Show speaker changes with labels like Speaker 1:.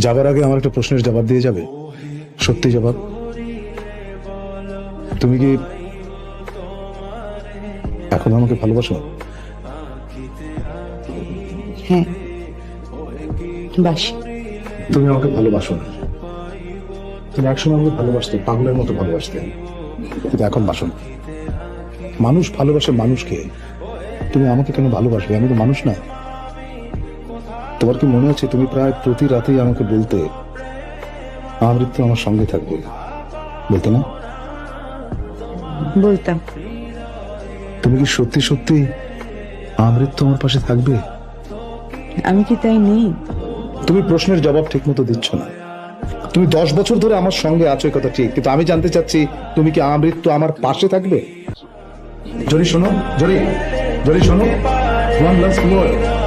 Speaker 1: যাবার আগে আমার একটা প্রশ্নের জবাব দিয়ে যাবে, সত্যি জবাব। তুমি কি এখন আমাকে ভালোবাসো?
Speaker 2: হ্যাঁ, বাসি।
Speaker 1: তুমি আমাকে ভালোবাসো না। তুমি একসময় আমাকে ভালোবাসতে, পাগলের মতো ভালোবাসতে, কিন্তু এখন বাসো না। মানুষ ভালোবাসে মানুষকে, তুমি আমাকে কেন ভালোবাসবে? আমি তো মানুষ না। তোমার কি মনে আছে তুমি প্রায় প্রতি রাতেই আমাকে বলতে আমৃত্যু আমার সঙ্গে থাকবে, বলতে না?
Speaker 2: বলতাম।
Speaker 1: তুমি কি সত্যি সত্যি আমৃত্যু আমার পাশে থাকবে?
Speaker 2: আমি কি তাই নেই?
Speaker 1: তুমি প্রশ্নের জবাব ঠিক মতো দিচ্ছ না। তুমি 10 বছর ধরে আমার সঙ্গে আছো, এই কথা ঠিক, কিন্তু আমি জানতে চাচ্ছি তুমি কি আমৃত্যু আমার পাশে থাকবে? জরি শোনো, জরি, জরি শোনো, one last word.